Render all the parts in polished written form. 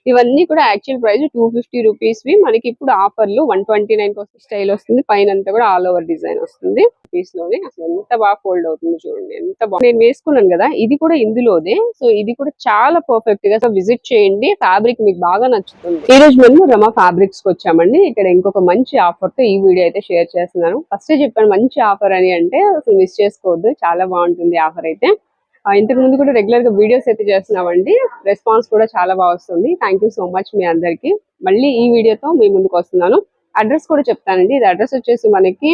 ఇవన్నీ కూడా actual price 250 rupees వి. మనకి ఇప్పుడు ఆఫర్లు 129 స్టైల్ వస్తుంది. పైన అంతా కూడా ఆల్ ఓవర్ డిజైన్ వస్తుంది. పీస్ లోనే అసలు ఎంత బాగా ఫోల్డ్ అవుతుంది చూడండి, ఎంత బాగా. నేను వేసుకున్నాను కదా, ఇది కూడా ఇందులోదే. సో ఇది కూడా చాలా పర్ఫెక్ట్ గా విజిట్ చేయండి. ఫ్యాబ్రిక్ మీకు బాగా నచ్చుతుంది. ఈ రోజు మేము రమా ఫ్యాబ్రిక్స్ కి వచ్చామండి. ఇక్కడ ఇంకొక మంచి ఆఫర్ తో ఈ వీడియో అయితే షేర్ చేస్తున్నాను. ఫస్ట్ చెప్పాను మంచి ఆఫర్ అని, అంటే అసలు మిస్ చేసుకోవద్దు, చాలా బాగుంటుంది ఆఫర్ అయితే. ఇంతకు ముందు కూడా రెగ్యులర్ గా వీడియోస్ అయితే చేస్తున్నామండి. రెస్పాన్స్ కూడా చాలా బాగా వస్తుంది. థ్యాంక్ యూ సో మచ్ మీ అందరికి. మళ్ళీ ఈ వీడియోతో మీ ముందుకు వస్తున్నాను. అడ్రస్ కూడా చెప్తానండి. ఇది అడ్రస్ వచ్చేసి మనకి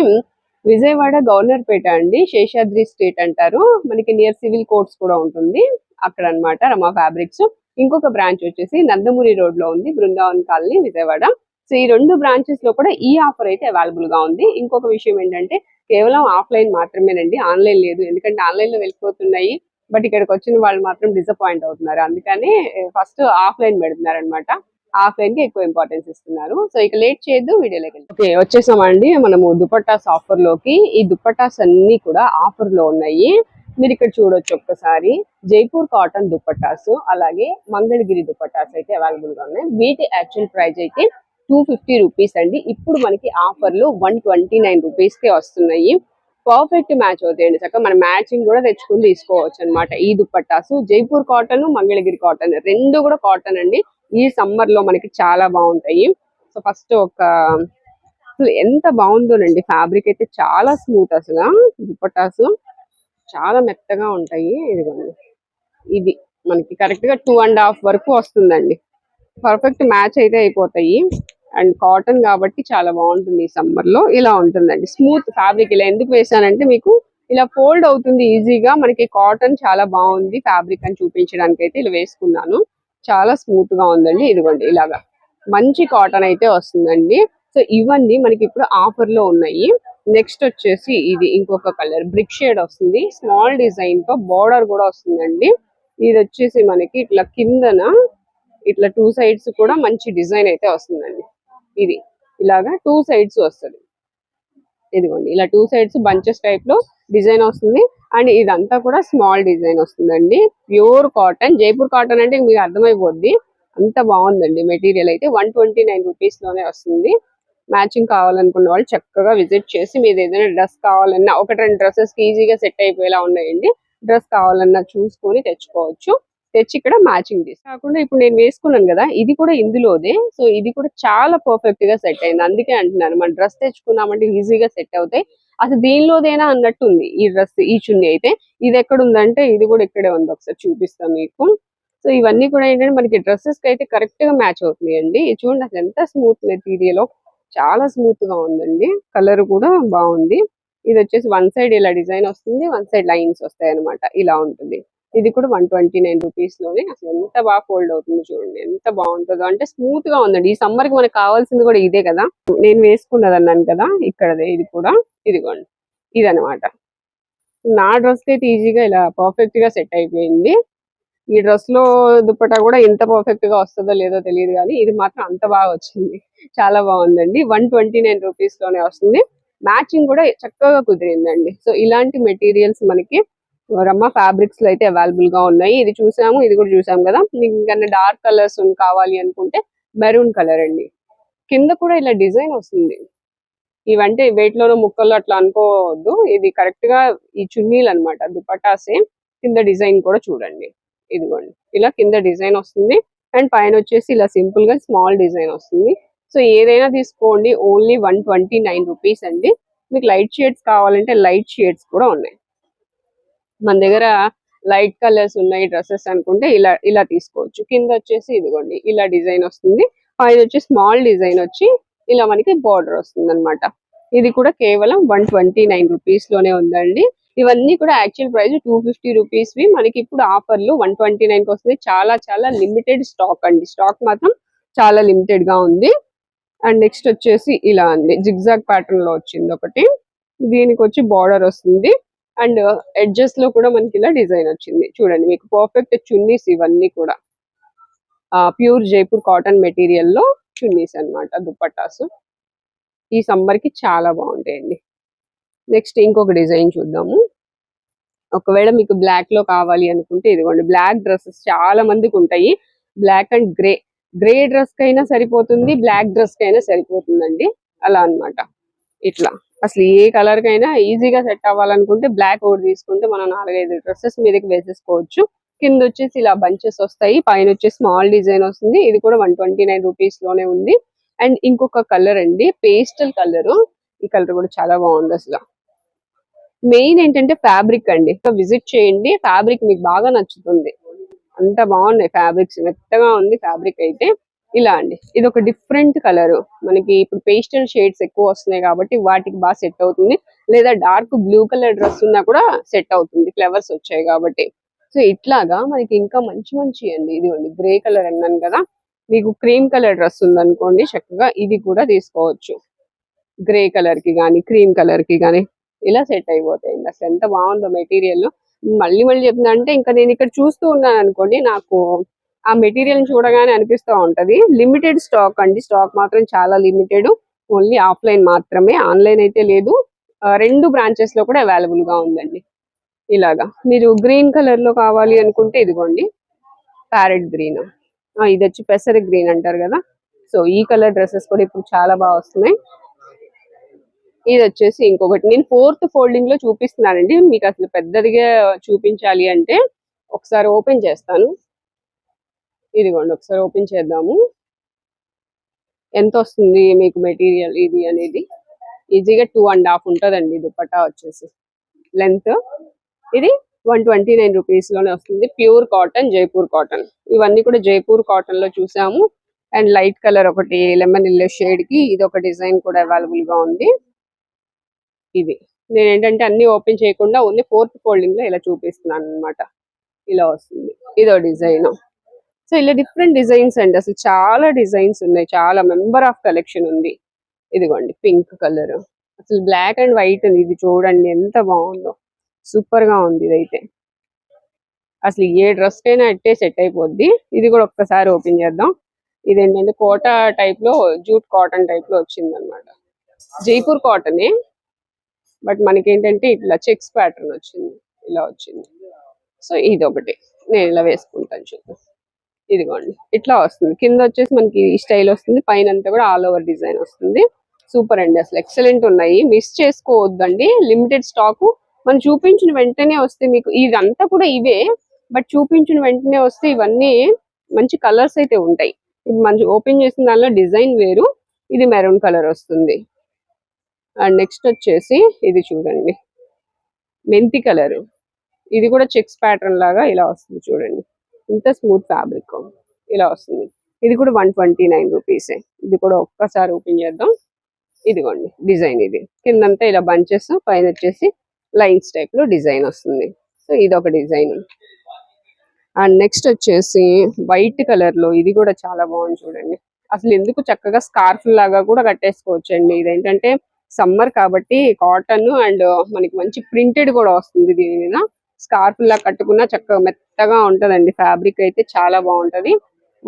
విజయవాడ గవర్నర్పేట అండి, శేషాద్రి స్ట్రీట్ అంటారు. మనకి నియర్ సివిల్ కోర్ట్స్ కూడా ఉంటుంది అక్కడ అన్నమాట రమా ఫ్యాబ్రిక్స్. ఇంకొక బ్రాంచ్ వచ్చేసి నందమూరి రోడ్ లో ఉంది, బృందావన్ కాలనీ, విజయవాడ. సో ఈ రెండు బ్రాంచెస్ లో కూడా ఈ ఆఫర్ అయితే అవైలబుల్ గా ఉంది. ఇంకొక విషయం ఏంటంటే కేవలం ఆఫ్లైన్ మాత్రమేనండి, ఆన్లైన్ లేదు. ఎందుకంటే ఆన్లైన్ లో వెళ్ళిపోతున్నాయి, బట్ ఇక్కడికి వచ్చిన వాళ్ళు మాత్రం డిసప్పాయింట్ అవుతున్నారు. అందుకని ఫస్ట్ ఆఫ్లైన్ పెడుతున్నారు అనమాట. ఆఫ్లైన్ కి ఎక్కువ ఇంపార్టెన్స్ ఇస్తున్నారు. సో ఇక లేట్ చేయొద్దు, వీడియోలోకి వెళ్ళి. ఓకే, వచ్చేసామండి మనము దుపట్టాస్ ఆఫర్ లోకి. ఈ దుపట్టాస్ అన్ని కూడా ఆఫర్ లో ఉన్నాయి. మీరు ఇక్కడ చూడొచ్చు ఒక్కసారి. జైపూర్ కాటన్ దుపట్టాస్, అలాగే మంగళగిరి దుపట్టాస్ అయితే అవైలబుల్ గా ఉన్నాయి. వీటి యాక్చువల్ ప్రైస్ అయితే 250 రూపీస్ అండి. ఇప్పుడు మనకి ఆఫర్లు 129 రూపీస్ కే వస్తున్నాయి. పర్ఫెక్ట్ మ్యాచ్ అవుతాయండి. చక్కగా మన మ్యాచింగ్ కూడా తెచ్చుకుని తీసుకోవచ్చు అనమాట. ఈ దుపట్టాసు జైపూర్ కాటన్, మంగళగిరి కాటన్ రెండు కూడా కాటన్ అండి. ఈ సమ్మర్ లో మనకి చాలా బాగుంటాయి. సో ఫస్ట్ అసలు ఎంత బాగుందోనండి, ఫ్యాబ్రిక్ అయితే చాలా స్మూత్. అసలు దుపట్టాసు చాలా మెత్తగా ఉంటాయి. ఇదిగోండి, ఇది మనకి కరెక్ట్ గా 2.5 వరకు వస్తుందండి. పర్ఫెక్ట్ మ్యాచ్ అయితే అయిపోతాయి. అండ్ కాటన్ కాబట్టి చాలా బాగుంటుంది. ఈ సమ్మర్ లో ఇలా ఉంటుందండి స్మూత్ ఫ్యాబ్రిక్. ఇలా ఎందుకు వేసానంటే మీకు ఇలా ఫోల్డ్ అవుతుంది ఈజీగా. మనకి కాటన్ చాలా బాగుంది ఫ్యాబ్రిక్ అని చూపించడానికి అయితే ఇలా వేసుకున్నాను. చాలా స్మూత్ గా ఉందండి. ఇదిగోండి ఇలాగా మంచి కాటన్ అయితే వస్తుందండి. సో ఇవన్నీ మనకి ఇప్పుడు ఆఫర్ లో ఉన్నాయి. నెక్స్ట్ వచ్చేసి ఇది ఇంకొక కలర్ బ్రిక్ షేడ్ వస్తుంది. స్మాల్ డిజైన్ తో బార్డర్ కూడా వస్తుందండి. ఇది వచ్చేసి మనకి ఇట్లా కిందన ఇట్లా 2 సైడ్స్ కూడా మంచి డిజైన్ అయితే వస్తుందండి. ఇది ఇలాగా 2 సైడ్స్ వస్తుంది. ఇదిగోండి ఇలా 2 సైడ్స్ బంచెస్ టైప్ లో డిజైన్ వస్తుంది. అండ్ ఇదంతా కూడా స్మాల్ డిజైన్ వస్తుందండి. ప్యూర్ కాటన్, జైపూర్ కాటన్ అంటే మీకు అర్థమైపోద్ది. అంత బాగుందండి మెటీరియల్ అయితే. 129 రూపీస్ లోనే వస్తుంది. మ్యాచింగ్ కావాలనుకున్న వాళ్ళు చక్కగా విజిట్ చేసి, మీరు ఏదైనా డ్రెస్ కావాలన్నా, 1-2 డ్రెస్సెస్ కి ఈజీగా సెట్ అయిపోయేలా ఉన్నాయండి. డ్రెస్ కావాలన్నా చూసుకొని తెచ్చుకోవచ్చు. తెచ్చి ఇక్కడ మ్యాచింగ్ తీసి కాకుండా ఇప్పుడు నేను వేసుకున్నాను కదా, ఇది కూడా ఇందులోదే. సో ఇది కూడా చాలా పర్ఫెక్ట్ గా సెట్ అయింది. అందుకే అంటున్నాను, మన డ్రెస్ తెచ్చుకున్నామంటే ఈజీగా సెట్ అవుతాయి. అసలు దీనిలోదేనా అన్నట్టు ఉంది ఈ డ్రెస్, ఈ చున్నీ అయితే. ఇది ఎక్కడ ఉందంటే ఇది కూడా ఇక్కడే ఉంది, ఒకసారి చూపిస్తాను మీకు. సో ఇవన్నీ కూడా ఏంటంటే మనకి డ్రెస్సెస్ కి అయితే కరెక్ట్ గా మ్యాచ్ అవుతున్నాయండి. ఇది చూడండి అసలు ఎంత స్మూత్ మెటీరియల్, చాలా స్మూత్ గా ఉందండి. కలర్ కూడా బాగుంది. ఇది వచ్చేసి వన్ సైడ్ ఇలా డిజైన్ వస్తుంది, వన్ సైడ్ లైన్స్ వస్తాయి అనమాట. ఇలా ఉంటుంది. ఇది కూడా 129 రూపీస్ లోనే. అసలు ఎంత బాగా ఫోల్డ్ అవుతుంది చూడండి, ఎంత బాగుంటుందో. అంటే స్మూత్ గా ఉందండి. ఈ సమ్మర్ కి మనకు కావాల్సింది కూడా ఇదే కదా. నేను వేసుకున్నది అన్నాను కదా, ఇక్కడదే ఇది కూడా. ఇదిగోండి ఇదనమాట. నా డ్రెస్ కి అయితే ఈజీగా ఇలా పర్ఫెక్ట్ గా సెట్ అయిపోయింది. ఈ డ్రెస్ లో దుప్పటా కూడా ఎంత పర్ఫెక్ట్ గా వస్తుందో లేదో తెలియదు, కానీ ఇది మాత్రం అంత బాగా వచ్చింది. చాలా బాగుందండి. 129 రూపీస్ లోనే వస్తుంది. మ్యాచింగ్ కూడా చక్కగా కుదిరిందండి. సో ఇలాంటి మెటీరియల్స్ మనకి రమ్మా ఫ్యాబ్రిక్స్ లో అయితే అవైలబుల్ గా ఉన్నాయి. ఇది చూసాము, ఇది కూడా చూసాము కదా. మీకు ఇంకా డార్క్ కలర్స్ కావాలి అనుకుంటే మెరూన్ కలర్ అండి. కింద కూడా ఇలా డిజైన్ వస్తుంది. ఇవంటే వేటిలోనో ముక్కల్లో అట్లా అనుకోవద్దు. ఇది కరెక్ట్ గా ఈ చున్నీలు అనమాట, దుపటాసే. కింద డిజైన్ కూడా చూడండి, ఇదిగోండి ఇలా కింద డిజైన్ వస్తుంది. అండ్ పైన వచ్చేసి ఇలా సింపుల్ గా స్మాల్ డిజైన్ వస్తుంది. సో ఏదైనా తీసుకోండి, ఓన్లీ 129 రూపీస్ అండి. మీకు లైట్ షేడ్స్ కావాలంటే లైట్ షేడ్స్ కూడా ఉన్నాయి మన దగ్గర. లైట్ కలర్స్ ఉన్నాయి డ్రెస్సెస్ అనుకుంటే ఇలా ఇలా తీసుకోవచ్చు. కింద వచ్చేసి ఇదిగోండి ఇలా డిజైన్ వస్తుంది. పైన వచ్చి స్మాల్ డిజైన్ వచ్చి ఇలా మనకి బార్డర్ వస్తుంది అనమాట. ఇది కూడా కేవలం 129 రూపీస్ లోనే ఉందండి. ఇవన్నీ కూడా యాక్చువల్ ప్రైస్ 250 రూపీస్ వి. మనకి ఇప్పుడు ఆఫర్లు 129 కి వస్తుంది. చాలా చాలా లిమిటెడ్ స్టాక్ అండి. స్టాక్ మాత్రం చాలా లిమిటెడ్ గా ఉంది. అండ్ నెక్స్ట్ వచ్చేసి ఇలా అండి, జిగ్జాగ్ ప్యాటర్న్ లో వచ్చింది ఒకటి. దీనికి వచ్చి బార్డర్ వస్తుంది. అండ్ ఎడ్జెస్ లో కూడా మనకి ఇలా డిజైన్ వచ్చింది చూడండి. మీకు పర్ఫెక్ట్ చున్నీస్ ఇవన్నీ కూడా ప్యూర్ జైపూర్ కాటన్ మెటీరియల్ లో చున్నీస్ అన్నమాట, దుపట్టాస్. ఈ సమ్మర్ కి చాలా బాగుంటాయండి. నెక్స్ట్ ఇంకొక డిజైన్ చూద్దాము. ఒకవేళ మీకు బ్లాక్ లో కావాలి అనుకుంటే ఇదిగోండి, బ్లాక్ డ్రెస్సెస్ చాలా మందికి ఉంటాయి. Black and grey grey dress కైనా సరిపోతుంది, బ్లాక్ డ్రెస్ కైనా సరిపోతుందండి. అలా అన్నమాట. ఇట్లా అసలు ఏ కలర్ కైనా ఈజీగా సెట్ అవ్వాలనుకుంటే బ్లాక్ ఒకటి తీసుకుంటే మనం 4-5 డ్రెస్సెస్ మీదకి వేసేసుకోవచ్చు. కింద వచ్చేసి ఇలా బంచెస్ వస్తాయి, పైన వచ్చేసి స్మాల్ డిజైన్ వస్తుంది. ఇది కూడా 129 రూపీస్ లోనే ఉంది. అండ్ ఇంకొక కలర్ అండి, పేస్టల్ కలర్. ఈ కలర్ కూడా చాలా బాగుంది అసలు. మెయిన్ ఏంటంటే ఫ్యాబ్రిక్ అండి, విజిట్ చేయండి, ఫ్యాబ్రిక్ మీకు బాగా నచ్చుతుంది. అంత బాగున్నాయి ఫ్యాబ్రిక్స్, మెత్తగా ఉంది ఫ్యాబ్రిక్ అయితే. ఇలా అండి, ఇది ఒక డిఫరెంట్ కలర్. మనకి ఇప్పుడు పేస్టల్ షేడ్స్ ఎక్కువ వస్తున్నాయి కాబట్టి వాటికి బాగా సెట్ అవుతుంది. లేదా డార్క్ బ్లూ కలర్ డ్రెస్ ఉన్నా కూడా సెట్ అవుతుంది, ఫ్లవర్స్ వచ్చాయి కాబట్టి. సో ఇట్లాగా మనకి ఇంకా మంచి మంచి అండి. ఇదిగోండి గ్రే కలర్ అన్నాను కదా, మీకు క్రీమ్ కలర్ డ్రెస్ ఉందనుకోండి, చక్కగా ఇది కూడా తీసుకోవచ్చు. గ్రే కలర్ కి గానీ, క్రీమ్ కలర్ కి గానీ ఇలా సెట్ అయిపోతాయండి. అసలు ఎంత బాగుందో మెటీరియల్. మళ్ళీ మళ్ళీ చెప్తున్నా అంటే, ఇంకా నేను ఇక్కడ చూస్తూ ఉన్నాను అనుకోండి, నాకు ఆ మెటీరియల్ చూడగానే అనిపిస్తూ ఉంటది. లిమిటెడ్ స్టాక్ అండి, స్టాక్ మాత్రం చాలా లిమిటెడ్. ఓన్లీ ఆఫ్లైన్ మాత్రమే, ఆన్లైన్ అయితే లేదు. 2 బ్రాంచెస్ లో కూడా అవైలబుల్ గా ఉందండి. ఇలాగా మీరు గ్రీన్ కలర్ లో కావాలి అనుకుంటే ఇదిగోండి, ప్యారెట్ గ్రీన్, ఇది వచ్చి పెసర గ్రీన్ అంటారు కదా. సో ఈ కలర్ డ్రెస్సెస్ కూడా ఇప్పుడు చాలా బాగా వస్తున్నాయి. ఇది వచ్చేసి ఇంకొకటి, నేను 4th ఫోల్డింగ్ లో చూపిస్తున్నానండి. మీకు అసలు పెద్దదిగా చూపించాలి అంటే ఒకసారి ఓపెన్ చేస్తాను. ఇదిగోండి, ఒకసారి ఓపెన్ చేద్దాము. ఎంత వస్తుంది మీకు మెటీరియల్ ఇది అనేది, ఈజీగా 2.5 ఉంటుందండి దుపట్టా వచ్చేసి లెంత్. ఇది 129 రూపీస్ లోనే వస్తుంది. Pure cotton, Jaipur cotton. ఇవన్నీ కూడా జైపూర్ కాటన్ లో చూసాము. అండ్ లైట్ కలర్ ఒకటి లెమన్ ఇల్లే షేడ్ కి ఇది ఒక డిజైన్ కూడా అవైలబుల్ గా ఉంది. ఇది నేను ఏంటంటే అన్ని ఓపెన్ చేయకుండా ఓన్లీ 4th ఫోల్డింగ్ లో ఇలా చూపిస్తున్నాను అనమాట. ఇలా వస్తుంది, ఇదో డిజైన్. సో ఇలా డిఫరెంట్ డిజైన్స్ అండి, అసలు చాలా డిజైన్స్ ఉన్నాయి, చాలా మెంబర్ ఆఫ్ కలెక్షన్ ఉంది. ఇదిగోండి పింక్ కలర్, అసలు బ్లాక్ అండ్ వైట్, ఇది చూడండి ఎంత బాగుందో, సూపర్ గా ఉంది ఇదైతే. అసలు ఏ డ్రెస్ కైనా అట్టే సెట్ అయిపోద్ది. ఇది కూడా ఒక్కసారి ఓపెన్ చేద్దాం. ఇదేంటంటే కోటా టైప్ లో, జూట్ కాటన్ టైప్ లో వచ్చింది అనమాట. జైపూర్ కాటనే, బట్ మనకి ఏంటంటే ఇట్లా చెక్స్ ప్యాటర్న్ వచ్చింది, ఇలా వచ్చింది. సో ఇది ఒకటి నేను ఇలా వేసుకుంటాను చూద్దాం. ఇదిగోండి ఇట్లా వస్తుంది. కింద వచ్చేసి మనకి ఈ స్టైల్ వస్తుంది, పైన అంతా కూడా ఆల్ ఓవర్ డిజైన్ వస్తుంది. సూపర్ అండి, అసలు ఎక్సలెంట్ ఉన్నాయి. మిస్ చేసుకోవద్దండి, లిమిటెడ్ స్టాక్. మనం చూపించిన వెంటనే వస్తే మీకు ఇదంతా కూడా ఇవే, బట్ చూపించిన వెంటనే వస్తే ఇవన్నీ మంచి కలర్స్ అయితే ఉంటాయి. ఇప్పుడు మంచి ఓపెన్ చేసిన దానిలో డిజైన్ వేరు, ఇది మెరూన్ కలర్ వస్తుంది. అండ్ నెక్స్ట్ వచ్చేసి ఇది చూడండి, మెంతి కలర్. ఇది కూడా చెక్స్ ప్యాటర్న్ లాగా ఇలా వస్తుంది చూడండి, ఇంత స్మూత్ ఫ్యాబ్రిక్ ఇలా వస్తుంది. ఇది కూడా 129 రూపీసే. ఇది కూడా ఒక్కసారి ఓపెన్ చేద్దాం. ఇదిగోండి డిజైన్, ఇది కిందంతా ఇలా బంచెస్, పైన వచ్చేసి లైన్స్ టైప్ లో డిజైన్ వస్తుంది. సో ఇది ఒక డిజైన్. అండ్ నెక్స్ట్ వచ్చేసి వైట్ కలర్ లో, ఇది కూడా చాలా బాగుంది చూడండి. అసలు ఎందుకు చక్కగా స్కార్ఫ్ లాగా కూడా కట్టేసుకోవచ్చు అండి. ఇదేంటంటే సమ్మర్ కాబట్టి కాటన్, అండ్ మనకి మంచి ప్రింటెడ్ కూడా వస్తుంది దీని మీద. స్కార్ఫ్ లా కట్టుకున్నా చక్కగా మెత్తగా ఉంటదండి, ఫ్యాబ్రిక్ అయితే చాలా బాగుంటది.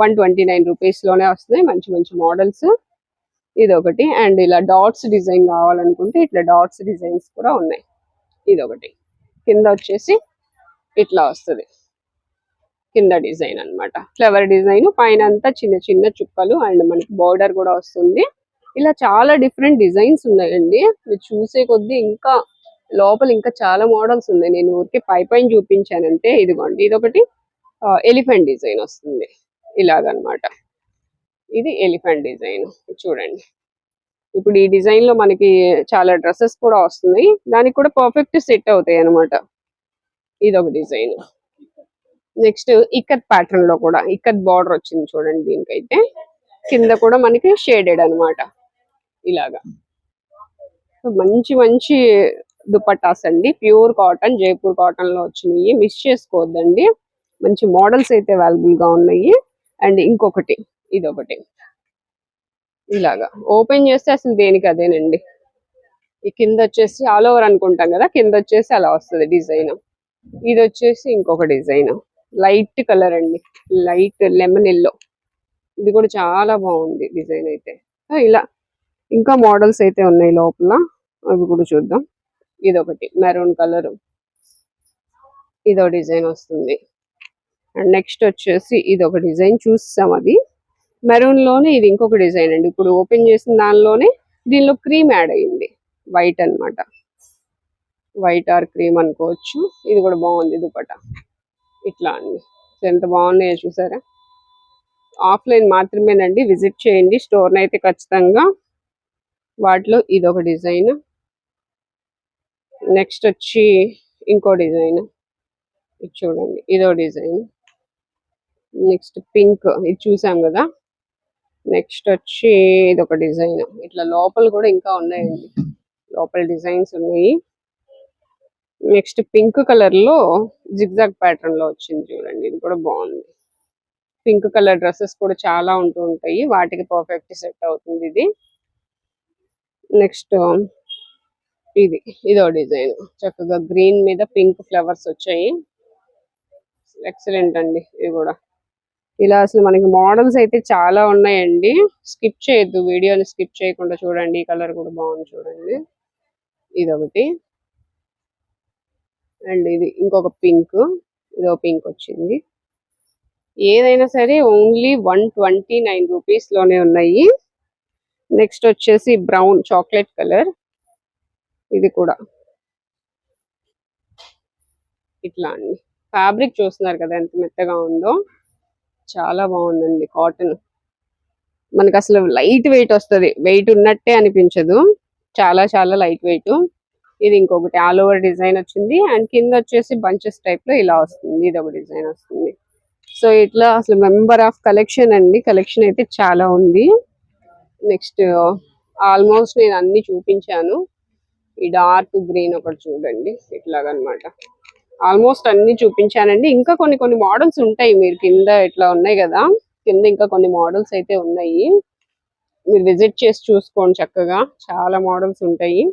129 రూపీస్ లోనే వస్తుంది, మంచి మంచి మోడల్స్. ఇది ఒకటి. అండ్ ఇలా డాట్స్ డిజైన్ కావాలనుకుంటే ఇట్లా డాట్స్ డిజైన్స్ కూడా ఉన్నాయి. ఇది ఒకటి. కింద వచ్చేసి ఇట్లా వస్తుంది, కింద డిజైన్ అన్నమాట, ఫ్లవర్ డిజైన్. పైన అంతా చిన్న చిన్న చుక్కలు, అండ్ మనకి బోర్డర్ కూడా వస్తుంది. ఇలా చాలా డిఫరెంట్ డిజైన్స్ ఉన్నాయండి. మీరు చూసే కొద్దీ ఇంకా లోపల ఇంకా చాలా మోడల్స్ ఉన్నాయి. నేను ఊరికే పైన చూపించానంటే. ఇదిగోండి, ఇది ఒకటి ఎలిఫెంట్ డిజైన్ వస్తుంది ఇలాగనమాట. ఇది ఎలిఫెంట్ డిజైన్ చూడండి. ఇప్పుడు ఈ డిజైన్ లో మనకి చాలా డ్రెస్సెస్ కూడా వస్తున్నాయి, దానికి కూడా పర్ఫెక్ట్ సెట్ అవుతాయి అనమాట. ఇది ఒక డిజైన్. నెక్స్ట్ ఇక్కత్ ప్యాటర్న్ లో కూడా ఇక్కత్ బార్డర్ వచ్చింది చూడండి దీనికైతే. కింద కూడా మనకి షేడెడ్ అన్నమాట ఇలాగా. మంచి మంచి దుపట్టాస్ అండి, ప్యూర్ కాటన్, జైపూర్ కాటన్ లో వచ్చినాయి, మిస్ చేసుకోవద్దండి. మంచి మోడల్స్ అయితే అవైలబుల్ గా ఉన్నాయి. అండ్ ఇంకొకటి, ఇదొకటి ఇలాగా ఓపెన్ చేస్తే అసలు దేనికి అదేనండి. ఈ కింద వచ్చేసి ఆల్ ఓవర్ అనుకుంటాం కదా, కింద వచ్చేసి అలా వస్తుంది డిజైన్. ఇది వచ్చేసి ఇంకొక డిజైన్, లైట్ కలర్ అండి, లైట్ లెమన్ ఎల్లో. ఇది కూడా చాలా బాగుంది డిజైన్ అయితే. ఇలా ఇంకా మోడల్స్ అయితే ఉన్నాయి లోపల, అవి కూడా చూద్దాం. ఇదొకటి మెరూన్ కలర్, ఇదో డిజైన్ వస్తుంది. అండ్ నెక్స్ట్ వచ్చేసి ఇది ఒక డిజైన్ చూసాం, అది మెరూన్ లోనే ఇది ఇంకొక డిజైన్ అండి. ఇప్పుడు ఓపెన్ చేసిన దానిలోనే దీనిలో క్రీమ్ యాడ్ అయ్యింది, వైట్ అన్నమాట. వైట్ ఆర్ క్రీమ్ అనుకోవచ్చు. ఇది కూడా బాగుంది దుపట్టా. ఇట్లా అండి, ఎంత బాగున్నాయో చూసారా. ఆఫ్లైన్ మాత్రమేనండి, విజిట్ చేయండి స్టోర్ని అయితే ఖచ్చితంగా. వాటిలో ఇదొక డిజైన్. నెక్స్ట్ వచ్చి ఇంకో డిజైన్, ఇది చూడండి, ఇదో డిజైన్. నెక్స్ట్ పింక్, ఇది చూసాం కదా. నెక్స్ట్ వచ్చి ఇదొక డిజైన్. ఇట్లా లోపల కూడా ఇంకా ఉన్నాయండి, లోపల డిజైన్స్ ఉన్నాయి. నెక్స్ట్ పింక్ కలర్ లో జిగ్జాగ్ ప్యాటర్న్ లో వచ్చింది చూడండి, ఇది కూడా బాగుంది. పింక్ కలర్ డ్రెస్సెస్ కూడా చాలా ఉంటూ ఉంటాయి, వాటికి పర్ఫెక్ట్ సెట్ అవుతుంది ఇది. నెక్స్ట్ ఇదో డిజైన్, చక్కగా గ్రీన్ మీద పింక్ ఫ్లవర్స్ వచ్చాయి. ఎక్సలెంట్ అండి ఇది కూడా. ఇలా అసలు మనకి మోడల్స్ అయితే చాలా ఉన్నాయండి. స్కిప్ చేయొద్దు, వీడియోని స్కిప్ చేయకుండా చూడండి. ఈ కలర్ కూడా బాగుంది చూడండి, ఇదొకటి. అండ్ ఇది ఇంకొక పింక్, ఇదో పింక్ వచ్చింది. ఏదైనా సరే ఓన్లీ 129 రూపీస్ లోనే ఉన్నాయి. నెక్స్ట్ వచ్చేసి బ్రౌన్ చాక్లెట్ కలర్, ఇది కూడా ఇట్లా అండి. ఫ్యాబ్రిక్ చూస్తున్నారు కదా ఎంత మెత్తగా ఉందో, చాలా బాగుందండి. కాటన్ మనకి అసలు లైట్ వెయిట్ వస్తుంది, వెయిట్ ఉన్నట్టే అనిపించదు, చాలా చాలా లైట్ వెయిట్. ఇది ఇంకొకటి ఆల్ ఓవర్ డిజైన్ వచ్చింది. అండ్ కింద వచ్చేసి బంచెస్ టైప్ లో ఇలా వస్తుంది, ఇది ఒక డిజైన్ వస్తుంది. సో ఇట్లా అసలు మెంబర్ ఆఫ్ కలెక్షన్ అండి, కలెక్షన్ అయితే చాలా ఉంది. నెక్స్ట్ ఆల్మోస్ట్ నేను అన్ని చూపించాను. ఈ డార్క్ గ్రీన్ ఒకటి చూడండి, ఇట్లాగనమాట. ఆల్మోస్ట్ అన్ని చూపించానండి. ఇంకా కొన్ని కొన్ని మోడల్స్ ఉంటాయి, మీరు కింద ఇట్లా ఉన్నాయి కదా, కింద ఇంకా కొన్ని మోడల్స్ అయితే ఉన్నాయి, మీరు విజిట్ చేసి చూసుకోండి చక్కగా. చాలా మోడల్స్ ఉంటాయి.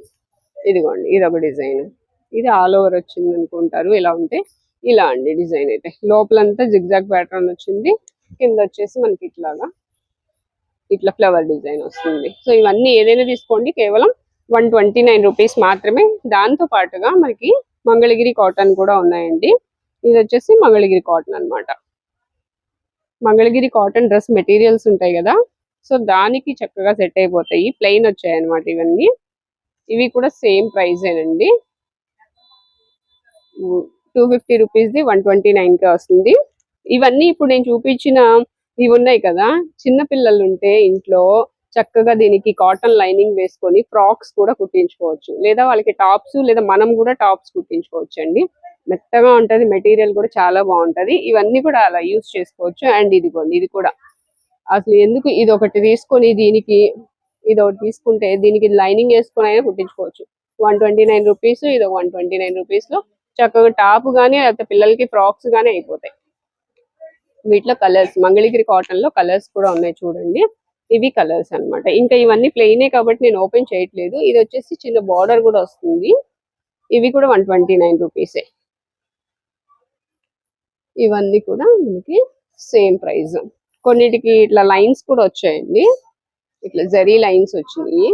ఇదిగోండి, ఇది ఒక డిజైన్. ఇది ఆల్ ఓవర్ వచ్చింది అనుకుంటారు, ఇలా ఉంటే ఇలా అండి డిజైన్ అయితే. లోపలంతా జిగ్జాగ్ ప్యాటర్న్ వచ్చింది, కింద వచ్చేసి మనకి ఇట్లా ఫ్లవర్ డిజైన్ వస్తుంది. సో ఇవన్నీ ఏదైనా తీసుకోండి, కేవలం 129 రూపీస్ మాత్రమే. దాంతో పాటుగా మనకి మంగళగిరి కాటన్ కూడా ఉన్నాయండి. ఇది వచ్చేసి మంగళగిరి కాటన్ అన్నమాట. మంగళగిరి కాటన్ డ్రెస్ మెటీరియల్స్ ఉంటాయి కదా, సో దానికి చక్కగా సెట్ అయిపోతాయి. ప్లెయిన్ వచ్చాయి అనమాట ఇవన్నీ. ఇవి కూడా సేమ్ ప్రైజేనండి, 250 రూపీస్ది 129 కి వస్తుంది. ఇవన్నీ ఇప్పుడు నేను చూపించిన ఇవి ఉన్నాయి కదా, చిన్న పిల్లలు ఉంటే ఇంట్లో చక్కగా దీనికి కాటన్ లైనింగ్ వేసుకొని ఫ్రాక్స్ కూడా కుట్టించుకోవచ్చు, లేదా వాళ్ళకి టాప్స్, లేదా మనం కూడా టాప్స్ కుట్టించుకోవచ్చు అండి. మెత్తగా ఉంటది, మెటీరియల్ కూడా చాలా బాగుంటది. ఇవన్నీ కూడా అలా యూజ్ చేసుకోవచ్చు. అండ్ ఇదిగోండి, ఇది కూడా అసలు ఎందుకు ఇది ఒకటి తీసుకొని దీనికి ఇది ఒకటి తీసుకుంటే దీనికి లైనింగ్ వేసుకొని అయినా కుట్టించుకోవచ్చు. 129 రూపీస్, ఇది 129 రూపీస్ లో చక్కగా టాప్ గానీ లేకపోతే పిల్లలకి ఫ్రాక్స్ గానీ అయిపోతాయి. వీటిలో కలర్స్, మంగళగిరి కాటన్ లో కలర్స్ కూడా ఉన్నాయి చూడండి, ఇవి కలర్స్ అన్నమాట. ఇంకా ఇవన్నీ ప్లెయినే కాబట్టి నేను ఓపెన్ చేయట్లేదు. ఇది వచ్చేసి చిన్న బార్డర్ కూడా వస్తుంది. ఇవి కూడా 129 రూపీసే. ఇవన్నీ కూడా మనకి సేమ్ ప్రైస్. కొన్నిటికి ఇట్లా లైన్స్ కూడా వచ్చాయండి, ఇట్లా జరీ లైన్స్ వచ్చినాయి.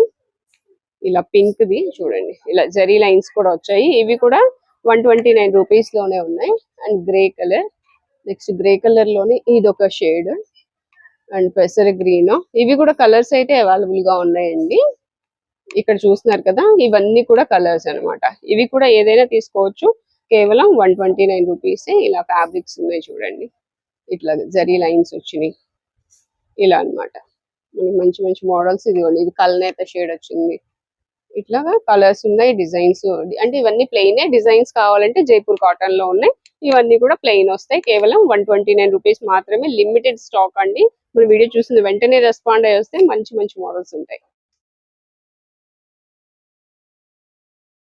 ఇలా పింక్ ది చూడండి, ఇలా జరీ లైన్స్ కూడా వచ్చాయి. ఇవి కూడా 129 రూపీస్ లోనే ఉన్నాయి. And grey colour, next grey colour లోనే ఇదొక షేడ్, అండ్ పెసర గ్రీన్. ఇవి కూడా కలర్స్ అయితే అవైలబుల్ గా ఉన్నాయండి. ఇక్కడ చూస్తున్నారు కదా, ఇవన్నీ కూడా కలర్స్ అన్నమాట. ఇవి కూడా ఏదైనా తీసుకోవచ్చు, కేవలం 129 రూపీసే. ఇలా ఫ్యాబ్రిక్స్ ఉన్నాయి చూడండి, ఇట్లా జరీ లైన్స్ వచ్చినాయి, ఇలా అన్నమాట. మనకి మంచి మంచి మోడల్స్. ఇదిగోండి, ఇది కల్నేత షేడ్ వచ్చింది. ఇట్లాగా కలర్స్ ఉన్నాయి, డిజైన్స్. అంటే ఇవన్నీ ప్లెయినే, డిజైన్స్ కావాలంటే జైపూర్ కాటన్ లో ఉన్నాయి. ఇవన్నీ కూడా ప్లెయిన్ వస్తాయి. కేవలం 129 రూపీస్ మాత్రమే. లిమిటెడ్ స్టాక్ అండి. మన వీడియో చూసిన వెంటనే రెస్పాండ్ అయ్యి వస్తే మంచి మంచి మోడల్స్ ఉంటాయి.